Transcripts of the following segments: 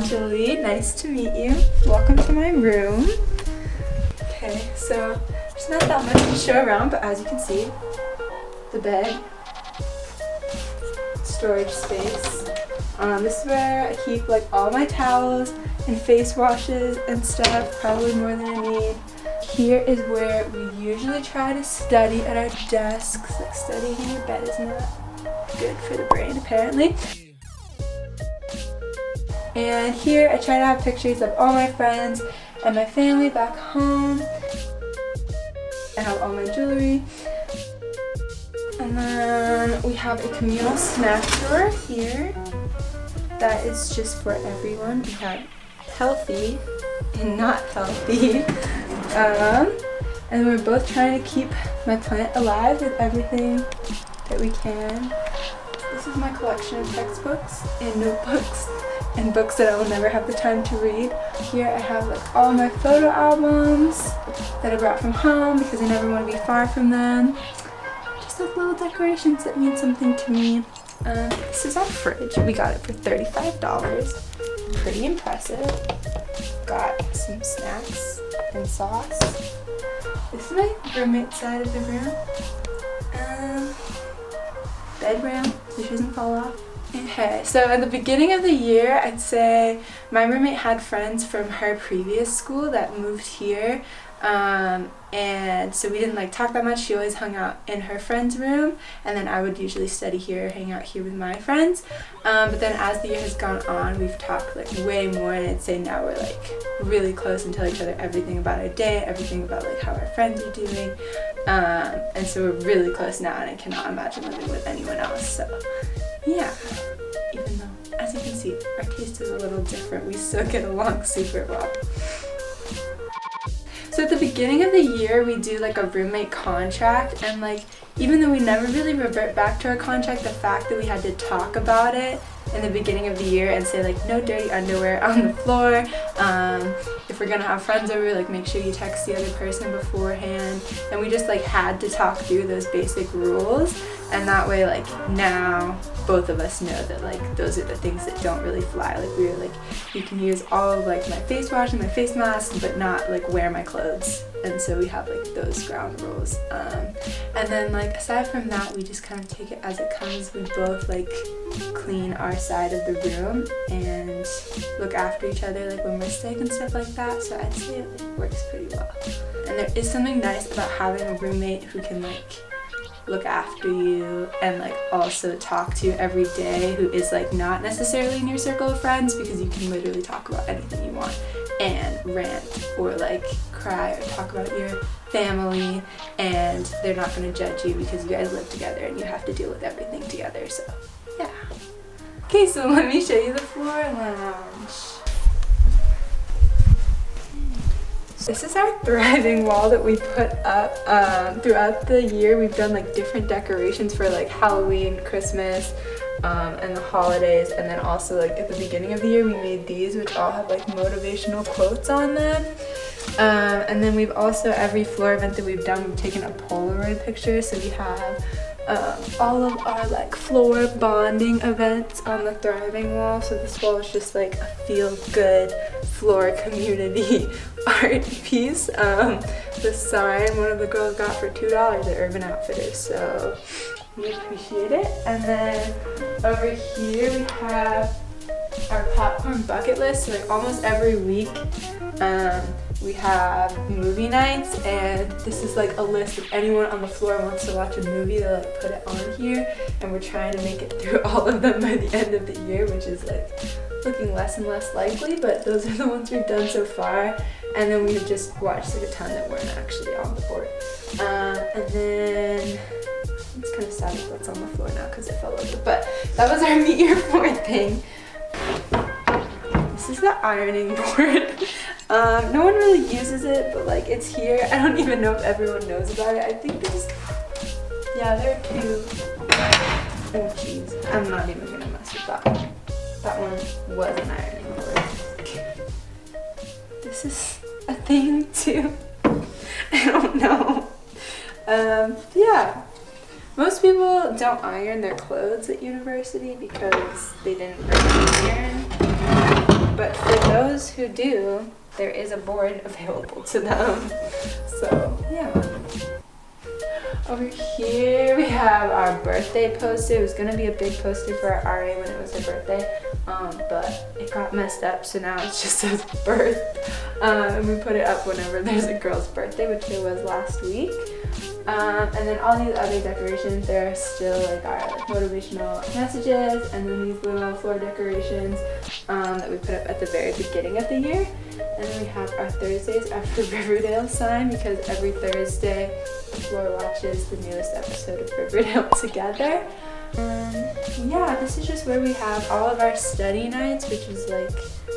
Anjali. Nice to meet you. Welcome to my room. Okay, so there's not that much to show around, but as you can see, the bed, storage space. This is where I keep like all my towels and face washes and stuff, probably more than I need. Here is where we usually try to study at our desks. Like studying in your bed is not good for the brain apparently. And here I try to have pictures of all my friends and my family back home. I have all my jewelry. And then we have a communal snack drawer here that is just for everyone. We have healthy and not healthy. And we're both trying to keep my plant alive with everything that we can. This is my collection of textbooks and notebooks and books that I will never have the time to read. Here I have like all my photo albums that I brought from home because I never want to be far from them. Just like little decorations that mean something to me. This is our fridge. We got it for $35. Pretty impressive. Got some snacks and sauce. This is my roommate side of the room. Bedroom, so she doesn't fall off. Okay, so at the beginning of the year, I'd say my roommate had friends from her previous school that moved here. And so we didn't like talk that much. She always hung out in her friend's room, and then I would usually study here, hang out here with my friends. But then as the year has gone on, we've talked like way more, and I'd say now we're like really close and tell each other everything about our day, everything about like how our friends are doing. And so we're really close now, and I cannot imagine living with anyone else. So yeah, even though as you can see our taste is a little different, we still get along super well. So at the beginning of the year, we do like a roommate contract, and like even though we never really revert back to our contract, the fact that we had to talk about it in the beginning of the year and say like no dirty underwear on the floor, if we're gonna have friends over, like make sure you text the other person beforehand, and we just like had to talk through those basic rules, and that way like now both of us know that like those are the things that don't really fly. Like we were like, you can use all of like my face wash and my face mask, but not like wear my clothes. And so we have like those ground rules. And then like aside from that, we just kind of take it as it comes. We both like clean our side of the room and look after each other like when we're sick and stuff like that. So I'd say it like, works pretty well. And there is something nice about having a roommate who can like look after you and like also talk to you every day, who is like not necessarily in your circle of friends, because you can literally talk about anything you want and rant or like cry or talk about your family, and they're not going to judge you because you guys live together and you have to deal with everything together. So yeah. Okay, so let me show you the floor lounge. This is our thriving wall that we put up throughout the year. We've done like different decorations for like Halloween, Christmas, and the holidays, and then also like at the beginning of the year we made these, which all have like motivational quotes on them. And then we've also, every floor event that we've done, we've taken a Polaroid picture, so we have all of our like floor bonding events on the thriving wall. So this wall is just like a feel-good floor community art piece. The sign one of the girls got for $2 at Urban Outfitters, so we appreciate it. And then over here we have our popcorn bucket list. So like almost every week we have movie nights, and this is like a list of anyone on the floor wants to watch a movie, they'll like put it on here, and we're trying to make it through all of them by the end of the year, which is like looking less and less likely, but those are the ones we've done so far. And then we've just watched like a ton that weren't actually on the board. And then it's kind of sad with what's on the floor now because it fell over, but that was our meet your floor thing. This is the ironing board. No one really uses it, but like it's here. I don't even know if everyone knows about it. I think there's, yeah, there are two. Oh jeez, I'm not even gonna mess with that one. That one was an ironing board. This is a thing too. I don't know. Yeah. Most people don't iron their clothes at university because they didn't bring an iron. but for those who do, there is a board available to them. So yeah. Over here we have our birthday poster. It was gonna be a big poster for our RA when it was her birthday, but it got messed up, so now it just says birth. And we put it up whenever there's a girl's birthday, which there was last week. And then all these other decorations, there are still like our motivational messages, and then these little floor decorations that we put up at the very beginning of the year. And then we have our Thursdays after Riverdale sign, because every Thursday the floor watches the newest episode of Riverdale together. Yeah, this is just where we have all of our study nights, which is like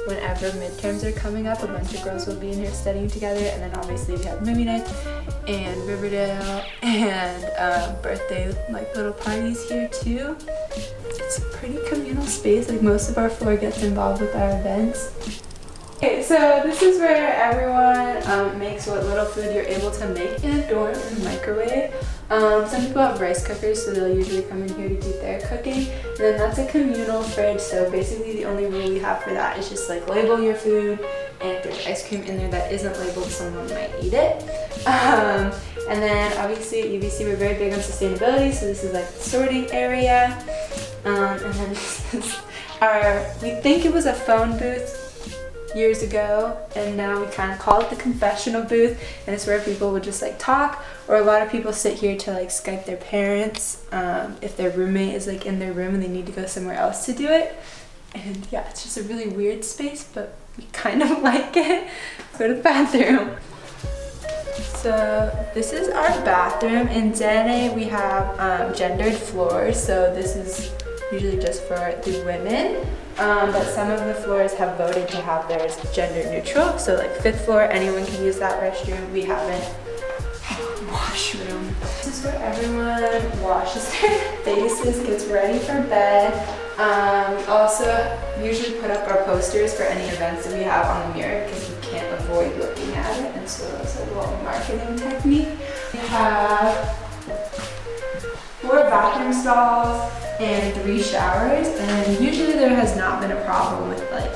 whenever midterms are coming up, a bunch of girls will be in here studying together. And then obviously we have movie nights and Riverdale and birthday like little parties here too. It's a pretty communal space. Like most of our floor gets involved with our events. Okay, so this is where everyone makes what little food you're able to make in a dorm in the microwave. Some people have rice cookers, so they'll usually come in here to do their cooking. And then that's a communal fridge, so basically the only rule we have for that is just like label your food, and if there's ice cream in there that isn't labeled, someone might eat it. And then obviously at UBC we're very big on sustainability, so this is like the sorting area. And then this is we think it was a phone booth years ago, and now we kind of call it the confessional booth, and it's where people would just like talk, or a lot of people sit here to like Skype their parents if their roommate is like in their room and they need to go somewhere else to do it. And yeah, it's just a really weird space, but we kind of like it. Go to the bathroom. So this is our bathroom. In Dene we have gendered floors, so this is usually just for the women, but some of the floors have voted to have theirs gender neutral. So like 5th floor, anyone can use that restroom. We haven't. Washroom. This is where everyone washes their faces, gets ready for bed. We also usually put up our posters for any events that we have on the mirror, because we can't avoid looking at it, and so that's a little marketing technique. We have 4 bathroom stalls and 3 showers, and usually there has not been a problem with like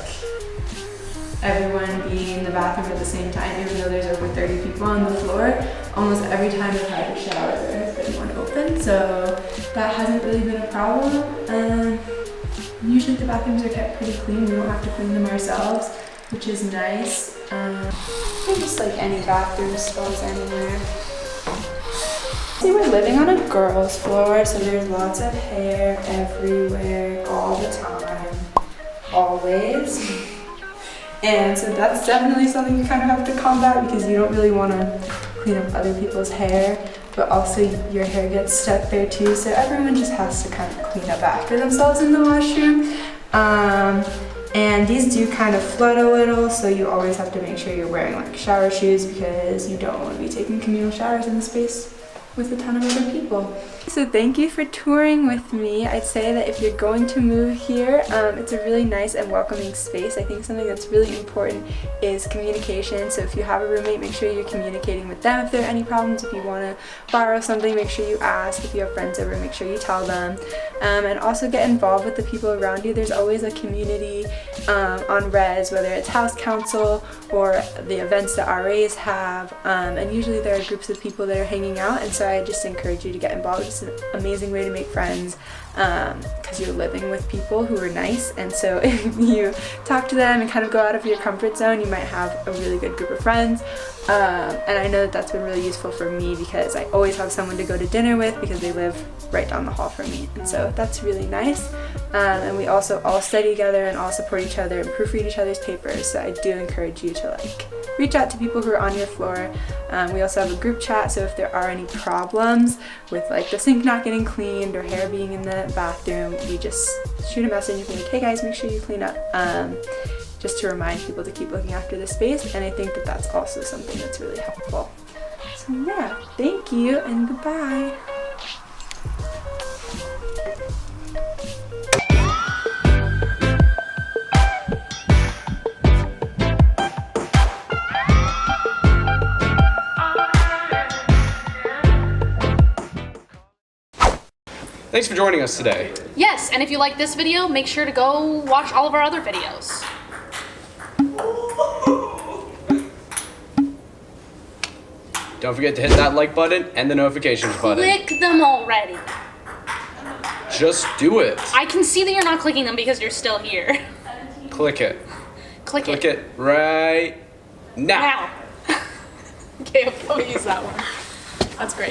everyone being in the bathroom at the same time, even though there's over 30 people on the floor. Almost every time we've had a shower there has been one open, so that hasn't really been a problem. Usually the bathrooms are kept pretty clean. We don't have to clean them ourselves, which is nice. Just like any bathroom stalls anywhere. See, we're living on a girls' floor, so there's lots of hair everywhere, all the time, always. And so that's definitely something you kind of have to combat, because you don't really want to clean up other people's hair, but also your hair gets stuck there too, so everyone just has to kind of clean up after themselves in the washroom. And these do kind of flood a little, so you always have to make sure you're wearing like shower shoes, because you don't want to be taking communal showers in the space with a ton of other people. So thank you for touring with me. I'd say that if you're going to move here, it's a really nice and welcoming space. I think something that's really important is communication. So if you have a roommate, make sure you're communicating with them if there are any problems. If you want to borrow something, make sure you ask. If you have friends over, make sure you tell them. And also get involved with the people around you. There's always a community on res, whether it's house council or the events that RAs have. And usually there are groups of people that are hanging out, and so I just encourage you to get involved. It's an amazing way to make friends, because you're living with people who are nice, and so if you talk to them and kind of go out of your comfort zone, you might have a really good group of friends. And I know that that's been really useful for me, because I always have someone to go to dinner with, because they live right down the hall from me, and so that's really nice. And we also all study together and all support each other and proofread each other's papers, so I do encourage you to like reach out to people who are on your floor. We also have a group chat, so if there are any problems with like the sink not getting cleaned or hair being in the bathroom, we just shoot a message and be like, hey guys, make sure you clean up, just to remind people to keep looking after the space. And I think that that's also something that's really helpful. So yeah, thank you and goodbye. Thanks for joining us today. Yes, and if you like this video, make sure to go watch all of our other videos. Don't forget to hit that like button and the notifications button. Click them already. Just do it. I can see that you're not clicking them because you're still here. Click it. Click it right now. Wow. Okay, I'll use that one. That's great.